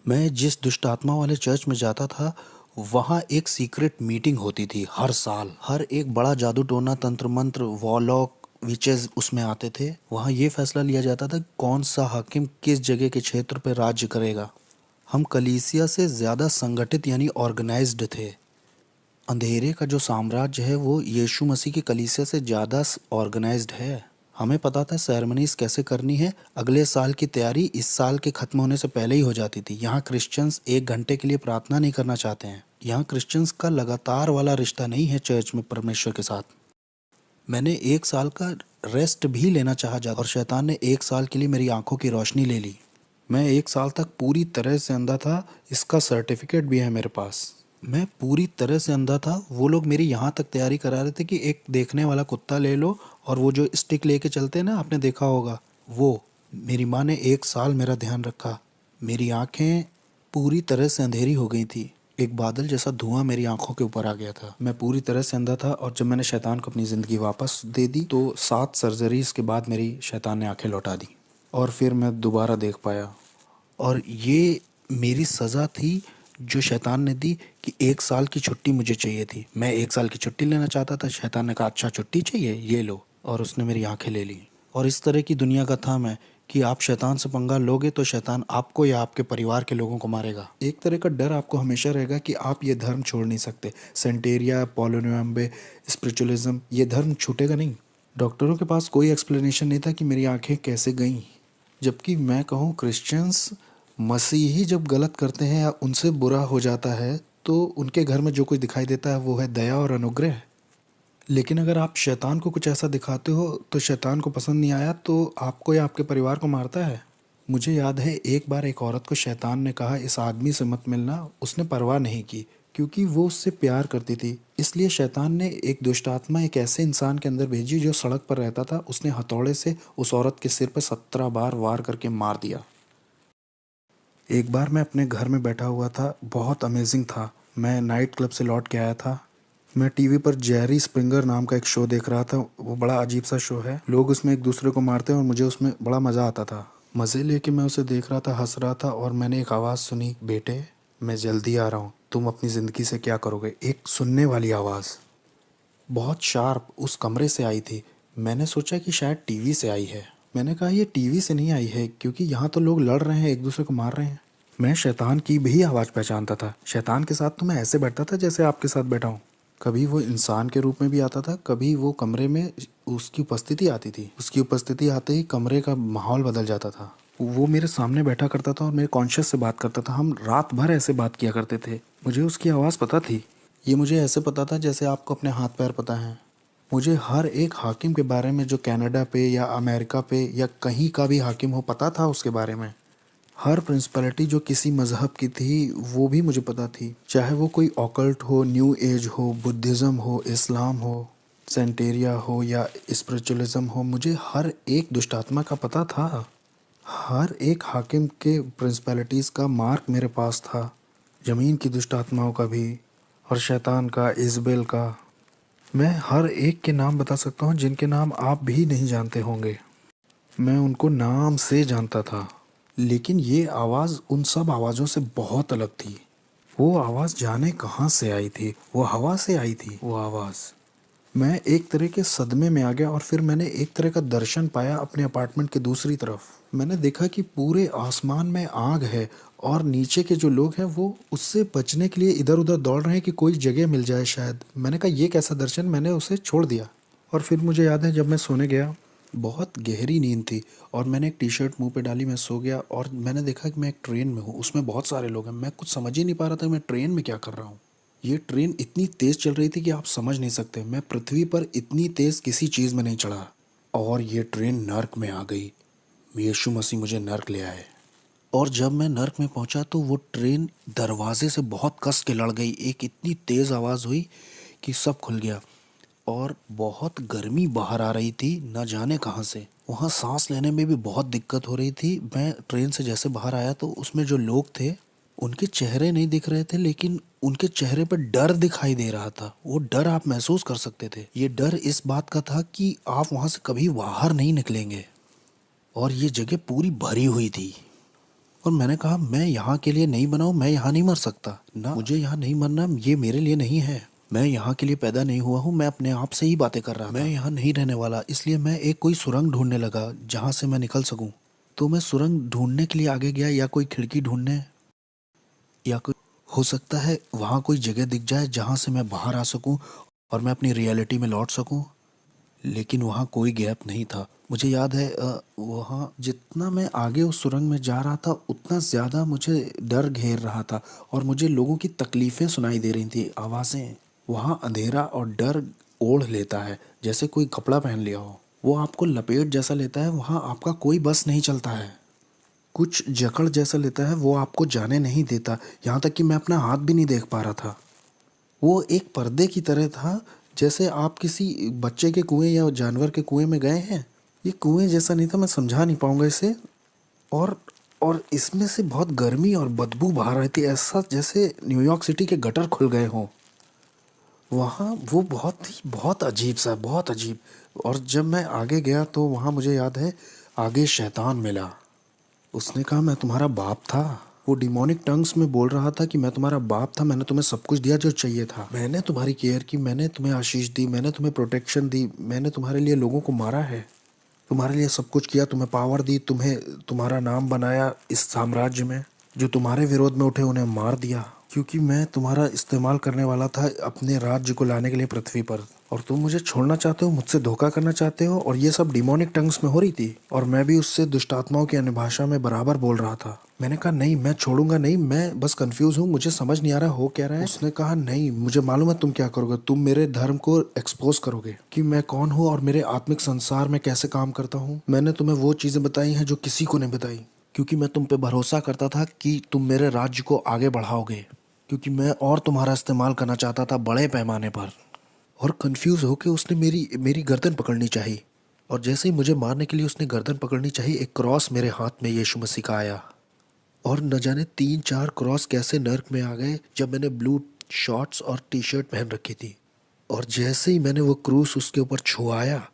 मैं जिस दुष्ट आत्मा वाले चर्च में जाता था, वहाँ एक सीक्रेट मीटिंग होती थी हर साल। हर एक बड़ा जादू टोना, तंत्र मंत्र, वॉलॉक, विचेस उसमें आते थे। वहाँ ये फैसला लिया जाता था कौन सा हाकिम किस जगह के क्षेत्र पर राज्य करेगा। हम कलीसिया से ज़्यादा संगठित यानी ऑर्गेनाइज्ड थे। अंधेरे का जो साम्राज्य है वो यीशु मसीह की कलीसिया से ज़्यादा ऑर्गेनाइज्ड है। हमें पता था सेरेमनीज कैसे करनी है। अगले साल की तैयारी इस साल के ख़त्म होने से पहले ही हो जाती थी। यहाँ क्रिश्चियंस 1 घंटे के लिए प्रार्थना नहीं करना चाहते हैं। यहाँ क्रिश्चियंस का लगातार वाला रिश्ता नहीं है चर्च में परमेश्वर के साथ। मैंने 1 साल का रेस्ट भी लेना चाहा जा, और शैतान ने 1 साल के लिए मेरी आंखों की रोशनी ले ली। मैं 1 साल तक पूरी तरह से अंधा था, इसका सर्टिफिकेट भी है मेरे पास। मैं पूरी तरह से अंधा था। वो लोग मेरी यहाँ तक तैयारी करा रहे थे कि एक देखने वाला कुत्ता ले लो, और वो जो स्टिक लेके चलते हैं ना, आपने देखा होगा वो। मेरी माँ ने 1 साल मेरा ध्यान रखा। मेरी आंखें पूरी तरह से अंधेरी हो गई थी। एक बादल जैसा धुआं मेरी आंखों के ऊपर आ गया था। मैं पूरी तरह से अंधा था, और जब मैंने शैतान को अपनी ज़िंदगी वापस दे दी तो 7 सर्जरीज के बाद मेरी शैतान ने आंखें लौटा दी, और फिर मैं दोबारा देख पाया। और ये मेरी सज़ा थी जो शैतान ने दी, कि 1 साल की छुट्टी मुझे चाहिए थी। मैं 1 साल की छुट्टी लेना चाहता था। शैतान ने कहा अच्छा छुट्टी चाहिए, ये लो, और उसने मेरी आंखें ले ली। और इस तरह की दुनिया का था मैं, कि आप शैतान से पंगा लोगे तो शैतान आपको या आपके परिवार के लोगों को मारेगा। एक तरह का डर आपको हमेशा रहेगा कि आप ये धर्म छोड़ नहीं सकते। सेंटेरिया, पोलोनियम्बे, स्पिरिचुअलिज्म, ये धर्म छूटेगा नहीं। डॉक्टरों के पास कोई एक्सप्लेनेशन नहीं था कि मेरी आंखें कैसे गईं। जबकि मैं कहूँ, क्रिश्चियंस, मसीही जब गलत करते हैं या उनसे बुरा हो जाता है तो उनके घर में जो कुछ दिखाई देता है वो है दया और अनुग्रह। लेकिन अगर आप शैतान को कुछ ऐसा दिखाते हो तो शैतान को पसंद नहीं आया तो आपको या आपके परिवार को मारता है। मुझे याद है एक बार एक औरत को शैतान ने कहा इस आदमी से मत मिलना। उसने परवाह नहीं की क्योंकि वो उससे प्यार करती थी। इसलिए शैतान ने एक दुष्ट आत्मा एक ऐसे इंसान के अंदर भेजी जो सड़क पर रहता था। उसने हथौड़े से उस औरत के सिर पर 17 बार वार करके मार दिया। एक बार मैं अपने घर में बैठा हुआ था, बहुत अमेजिंग था। मैं नाइट क्लब से लौट के आया था। मैं टीवी पर जेरी स्प्रिंगर नाम का एक शो देख रहा था। वो बड़ा अजीब सा शो है। लोग उसमें एक दूसरे को मारते हैं और मुझे उसमें बड़ा मज़ा आता था। मज़े लेके मैं उसे देख रहा था, हंस रहा था और मैंने एक आवाज़ सुनी, बेटे मैं जल्दी आ रहा हूँ, तुम अपनी ज़िंदगी से क्या करोगे। एक सुनने वाली आवाज़, बहुत शार्प, उस कमरे से आई थी। मैंने सोचा कि शायद टीवी से आई है। मैंने कहा ये टीवी से नहीं आई है क्योंकि यहाँ तो लोग लड़ रहे हैं, एक दूसरे को मार रहे हैं। मैं शैतान की भी आवाज़ पहचानता था। शैतान के साथ तो मैं ऐसे बैठता था जैसे आपके साथ बैठा हूँ। कभी वो इंसान के रूप में भी आता था, कभी वो कमरे में उसकी उपस्थिति आती थी। उसकी उपस्थिति आते ही कमरे का माहौल बदल जाता था। वो मेरे सामने बैठा करता था और मेरे कॉन्शियस से बात करता था। हम रात भर ऐसे बात किया करते थे। मुझे उसकी आवाज़ पता थी। ये मुझे ऐसे पता था जैसे आपको अपने हाथ पैर पता है। मुझे हर एक हाकिम के बारे में जो कनाडा पे या अमेरिका पे या कहीं का भी हाकिम हो पता था उसके बारे में। हर प्रिंसिपलिटी जो किसी मज़हब की थी वो भी मुझे पता थी। चाहे वो कोई ऑकल्ट हो, न्यू एज हो, बुद्धिज़्म हो, इस्लाम हो, सेंटेरिया हो या स्पिरिचुअलिज्म हो, मुझे हर एक दुष्ट आत्मा का पता था। हर एक हाकिम के प्रिंसिपलिटीज़ का मार्क मेरे पास था। ज़मीन की दुष्ट आत्माओं का भी और शैतान का, इज़बेल का। मैं हर एक के नाम बता सकता हूँ जिनके नाम आप भी नहीं जानते होंगे। मैं उनको नाम से जानता था। लेकिन ये आवाज़ उन सब आवाज़ों से बहुत अलग थी। वो आवाज़ जाने कहाँ से आई थी। वो हवा से आई थी वो आवाज़। मैं एक तरह के सदमे में आ गया और फिर मैंने एक तरह का दर्शन पाया अपने अपार्टमेंट के दूसरी तरफ। मैंने देखा कि पूरे आसमान में आग है और नीचे के जो लोग हैं वो उससे बचने के लिए इधर उधर दौड़ रहे हैं कि कोई जगह मिल जाए शायद। मैंने कहा ये कैसा दर्शन, मैंने उसे छोड़ दिया। और फिर मुझे याद है जब मैं सोने गया, बहुत गहरी नींद थी और मैंने एक टी शर्ट मुंह पे डाली, मैं सो गया और मैंने देखा कि मैं एक ट्रेन में हूँ। उसमें बहुत सारे लोग हैं। मैं कुछ समझ ही नहीं पा रहा था मैं ट्रेन में क्या कर रहा हूँ। ये ट्रेन इतनी तेज़ चल रही थी कि आप समझ नहीं सकते। मैं पृथ्वी पर इतनी तेज़ किसी चीज़ में नहीं चढ़ा। और ये ट्रेन नर्क में आ गई। यीशु मसीह मुझे नर्क ले आए। और जब मैं नर्क में पहुंचा तो वो ट्रेन दरवाजे से बहुत कस के लड़ गई। एक इतनी तेज़ आवाज़ हुई कि सब खुल गया और बहुत गर्मी बाहर आ रही थी, न जाने कहाँ से। वहाँ सांस लेने में भी बहुत दिक्कत हो रही थी। मैं ट्रेन से जैसे बाहर आया तो उसमें जो लोग थे उनके चेहरे नहीं दिख रहे थे, लेकिन उनके चेहरे पर डर दिखाई दे रहा था। वो डर आप महसूस कर सकते थे। ये डर इस बात का था कि आप वहाँ से कभी बाहर नहीं निकलेंगे। और ये जगह पूरी भरी हुई थी। और मैंने कहा मैं यहाँ के लिए नहीं बना हूँ, मैं यहाँ नहीं मर सकता ना, मुझे यहाँ नहीं मरना, ये मेरे लिए नहीं है। मैं यहाँ के लिए पैदा नहीं हुआ हूँ। मैं अपने आप से ही बातें कर रहा था। मैं यहाँ नहीं रहने वाला। इसलिए मैं एक कोई सुरंग ढूंढने लगा जहाँ से मैं निकल सकूँ। तो मैं सुरंग ढूंढने के लिए आगे गया, या कोई खिड़की ढूंढने, या कोई, हो सकता है वहाँ कोई जगह दिख जाए जहाँ से मैं बाहर आ सकूँ और मैं अपनी रियलिटी में लौट सकूँ। लेकिन वहाँ कोई गैप नहीं था। मुझे याद है वहाँ जितना मैं आगे उस सुरंग में जा रहा था उतना ज़्यादा मुझे डर घेर रहा था और मुझे लोगों की तकलीफ़ें सुनाई दे रही थी, आवाज़ें। वहाँ अंधेरा और डर ओढ़ लेता है जैसे कोई कपड़ा पहन लिया हो। वो आपको लपेट जैसा लेता है। वहाँ आपका कोई बस नहीं चलता है। कुछ जकड़ जैसा लेता है, वो आपको जाने नहीं देता। यहाँ तक कि मैं अपना हाथ भी नहीं देख पा रहा था। वो एक पर्दे की तरह था, जैसे आप किसी बच्चे के कुएं या जानवर के कुएं में गए हैं। ये कुएं जैसा नहीं था, मैं समझा नहीं पाऊंगा इसे। और और इसमें से बहुत गर्मी और बदबू बाहर आई थी, ऐसा जैसे न्यूयॉर्क सिटी के गटर खुल गए हों। वहाँ वो बहुत अजीब सा, बहुत अजीब। और जब मैं आगे गया तो वहाँ मुझे याद है आगे शैतान मिला। उसने कहा मैं तुम्हारा बाप था। वो डिमोनिक टंग्स में बोल रहा था कि मैं तुम्हारा बाप था, मैंने तुम्हें सब कुछ दिया जो चाहिए था, मैंने तुम्हारी केयर की, मैंने तुम्हें आशीष दी, मैंने तुम्हें प्रोटेक्शन दी, मैंने तुम्हारे लिए लोगों को मारा है, तुम्हारे लिए सब कुछ किया, तुम्हें पावर दी, तुम्हें तुम्हारा नाम बनाया इस साम्राज्य में। जो तुम्हारे विरोध में उठे उन्हें मार दिया, क्योंकि मैं तुम्हारा इस्तेमाल करने वाला था अपने राज्य को लाने के लिए पृथ्वी पर। और तुम मुझे छोड़ना चाहते हो, मुझसे धोखा करना चाहते हो। और ये सब डिमोनिक टंग्स में हो रही थी और मैं भी उससे दुष्ट आत्माओं की अन्य भाषा में बराबर बोल रहा था। मैंने कहा नहीं, मैं छोड़ूंगा नहीं, मैं बस कंफ्यूज हूँ, मुझे समझ नहीं आ रहा हो क्या रहा है। उसने कहा नहीं, मुझे मालूम है तुम क्या करोगे, तुम मेरे धर्म को एक्सपोज करोगे कि मैं कौन हूँ और मेरे आत्मिक संसार में कैसे काम करता हूँ। मैंने तुम्हें वो चीज़ें बताई हैं जो किसी को नहीं बताई। क्योंकि मैं तुम पे भरोसा करता था कि तुम मेरे राज्य को आगे बढ़ाओगे, क्योंकि मैं और तुम्हारा इस्तेमाल करना चाहता था बड़े पैमाने पर। और कंफ्यूज होके उसने मेरी मेरी गर्दन पकड़नी चाहिए, और जैसे ही मुझे मारने के लिए उसने गर्दन पकड़नी चाहिए, एक क्रॉस मेरे हाथ में यीशु मसीह का आया। और न जाने 3-4 क्रॉस कैसे नर्क में आ गए जब मैंने ब्लू शॉर्ट्स और टी शर्ट पहन रखी थी। और जैसे ही मैंने वो क्रूस उसके ऊपर छुआया,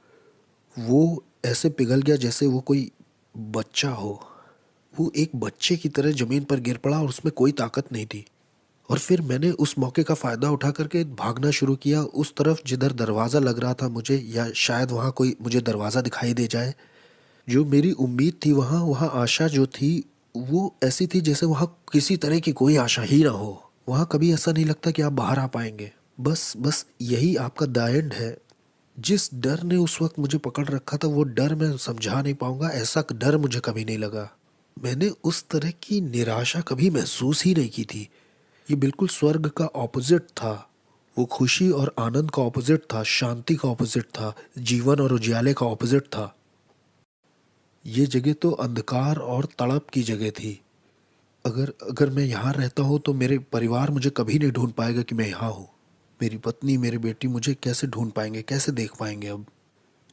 वो ऐसे पिघल गया जैसे वो कोई बच्चा हो। वो एक बच्चे की तरह ज़मीन पर गिर पड़ा और उसमें कोई ताकत नहीं थी। और फिर मैंने उस मौके का फ़ायदा उठा करके भागना शुरू किया उस तरफ जिधर दरवाज़ा लग रहा था मुझे, या शायद वहाँ कोई मुझे दरवाज़ा दिखाई दे जाए। जो मेरी उम्मीद थी, वहाँ वहाँ आशा जो थी वो ऐसी थी जैसे वहाँ किसी तरह की कोई आशा ही ना हो। वहाँ कभी ऐसा नहीं लगता कि आप बाहर आ पाएंगे। बस बस यही आपका द एंड है। जिस डर ने उस वक्त मुझे पकड़ रखा था, वो डर मैं समझा नहीं पाऊंगा, ऐसा डर मुझे कभी नहीं लगा। मैंने उस तरह की निराशा कभी महसूस ही नहीं की थी। ये बिल्कुल स्वर्ग का ऑपोजिट था। वो खुशी और आनंद का ऑपोजिट था, शांति का ऑपोजिट था, जीवन और उजाले का ऑपोजिट था। ये जगह तो अंधकार और तड़प की जगह थी। अगर अगर मैं यहाँ रहता हूँ तो मेरे परिवार मुझे कभी नहीं ढूंढ पाएगा कि मैं यहाँ हूँ। मेरी पत्नी, मेरी बेटी मुझे कैसे ढूंढ पाएंगे, कैसे देख पाएंगे अब।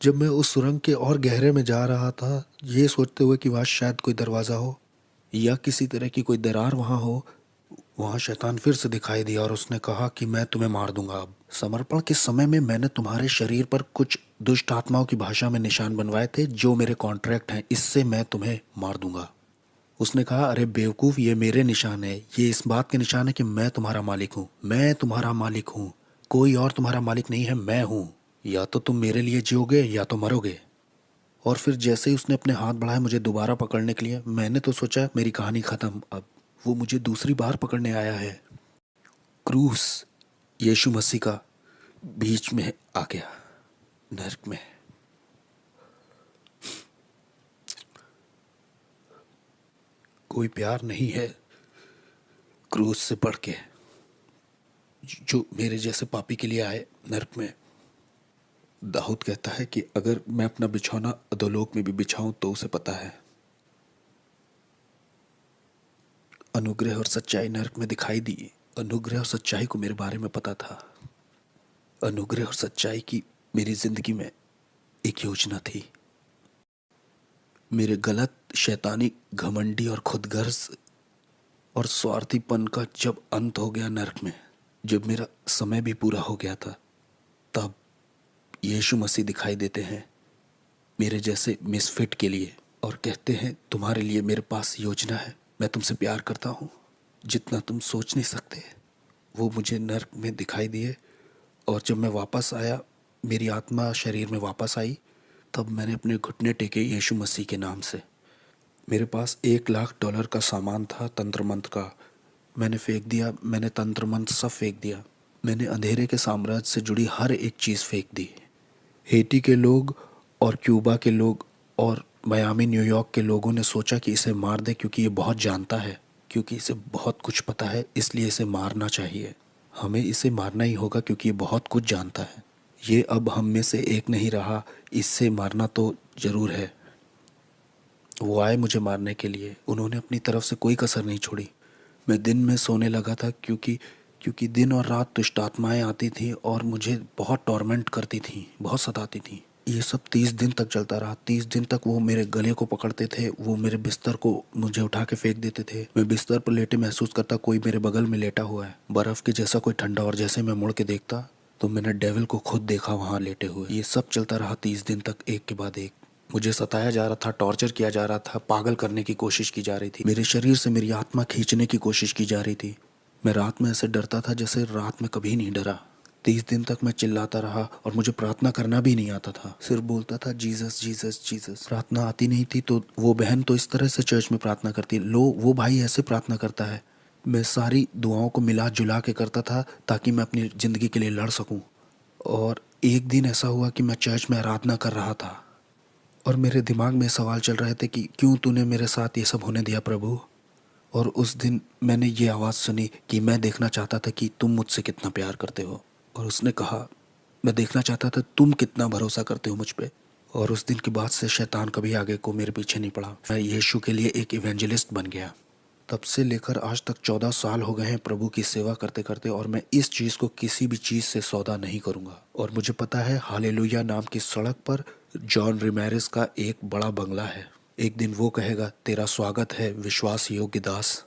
जब मैं उस सुरंग के और गहरे में जा रहा था, ये सोचते हुए कि वहाँ शायद कोई दरवाज़ा हो या किसी तरह की कोई दरार वहाँ हो, वहाँ शैतान फिर से दिखाई दिया और उसने कहा कि मैं तुम्हें मार दूंगा अब। समर्पण के समय में मैंने तुम्हारे शरीर पर कुछ दुष्ट आत्माओं की भाषा में निशान बनवाए थे जो मेरे कॉन्ट्रैक्ट हैं, इससे मैं तुम्हें मार दूंगा। उसने कहा, अरे बेवकूफ़, ये मेरे निशान है, ये इस बात के निशान है कि मैं तुम्हारा मालिक हूँ, मैं तुम्हारा मालिक हूँ, कोई और तुम्हारा मालिक नहीं है, मैं हूँ। या तो तुम मेरे लिए जियोगे या तो मरोगे। और फिर जैसे ही उसने अपने हाथ बढ़ाए मुझे दोबारा पकड़ने के लिए, मैंने तो सोचा मेरी कहानी ख़त्म। अब वो मुझे दूसरी बार पकड़ने आया है। क्रूस यीशु मसीह का बीच में आ गया, नर्क में। कोई प्यार नहीं है क्रूस से बढ़ के, जो मेरे जैसे पापी के लिए आए नर्क में। दाऊद कहता है कि अगर मैं अपना बिछौना अधोलोक में भी बिछाऊं तो उसे पता है। अनुग्रह और सच्चाई नर्क में दिखाई दी। अनुग्रह और सच्चाई को मेरे बारे में पता था। अनुग्रह और सच्चाई की मेरी जिंदगी में एक योजना थी। मेरे गलत, शैतानी, घमंडी और खुदगर्ज और स्वार्थीपन का जब अंत हो गया नर्क में, जब मेरा समय भी पूरा हो गया था, तब यीशु मसीह दिखाई देते हैं मेरे जैसे मिसफिट के लिए और कहते हैं, तुम्हारे लिए मेरे पास योजना है, मैं तुमसे प्यार करता हूँ जितना तुम सोच नहीं सकते। वो मुझे नर्क में दिखाई दिए। और जब मैं वापस आया, मेरी आत्मा शरीर में वापस आई, तब मैंने अपने घुटने टेके यीशु मसीह के नाम से। मेरे पास $1,00,000 का सामान था तंत्र मंत्र का, मैंने फेंक दिया। मैंने तंत्र मंत्र सब फेंक दिया। मैंने अंधेरे के साम्राज्य से जुड़ी हर एक चीज़ फेंक दी। हेटी के लोग और क्यूबा के लोग और मियामी, न्यूयॉर्क के लोगों ने सोचा कि इसे मार दे क्योंकि ये बहुत जानता है, क्योंकि इसे बहुत कुछ पता है, इसलिए इसे मारना चाहिए। हमें इसे मारना ही होगा क्योंकि ये बहुत कुछ जानता है। ये अब हम में से एक नहीं रहा, इससे मारना तो ज़रूर है। वो आए मुझे मारने के लिए, उन्होंने अपनी तरफ से कोई कसर नहीं छोड़ी। मैं दिन में सोने लगा था क्योंकि दिन और रात दुष्ट आत्माएं आती थीं और मुझे बहुत टॉर्मेंट करती थीं, बहुत सताती थीं। ये सब 30 दिन तक चलता रहा। 30 दिन तक वो मेरे गले को पकड़ते थे, वो मेरे बिस्तर को मुझे उठा के फेंक देते थे। मैं बिस्तर पर लेटे महसूस करता कोई मेरे बगल में लेटा हुआ है, बर्फ़ के जैसा कोई ठंडा। और जैसे मैं मुड़ के देखता तो मैंने डेविल को खुद देखा वहाँ लेटे हुए। ये सब चलता रहा 30 दिन तक, एक के बाद एक। मुझे सताया जा रहा था, टॉर्चर किया जा रहा था, पागल करने की कोशिश की जा रही थी। मेरे शरीर से मेरी आत्मा खींचने की कोशिश की जा रही थी। मैं रात में ऐसे डरता था जैसे रात में कभी नहीं डरा। 30 दिन तक मैं चिल्लाता रहा और मुझे प्रार्थना करना भी नहीं आता था। सिर्फ बोलता था जीसस जीसस जीसस। प्रार्थना आती नहीं थी तो वो बहन तो इस तरह से चर्च में प्रार्थना करती, वो भाई ऐसे प्रार्थना करता है। मैं सारी दुआओं को मिला जुला के करता था ताकि मैं अपनी ज़िंदगी के लिए लड़ सकूं। और एक दिन ऐसा हुआ कि मैं चर्च में आराधना कर रहा था और मेरे दिमाग में सवाल चल रहे थे कि क्यों तूने मेरे साथ ये सब होने दिया प्रभु। और उस दिन मैंने ये आवाज़ सुनी कि मैं देखना चाहता था कि तुम मुझसे कितना प्यार करते हो। और उसने कहा, मैं देखना चाहता था तुम कितना भरोसा करते हो मुझ पे। और उस दिन के बाद से शैतान कभी आगे को मेरे पीछे नहीं पड़ा। मैं यीशु के लिए एक इवेंजलिस्ट बन गया। तब से लेकर आज तक 14 साल हो गए हैं प्रभु की सेवा करते करते, और मैं इस चीज़ को किसी भी चीज़ से सौदा नहीं करूँगा। और मुझे पता है हालेलुया नाम की सड़क पर जॉन रिमेरेस का एक बड़ा बंगला है। एक दिन वो कहेगा, तेरा स्वागत है विश्वास योग्य दास।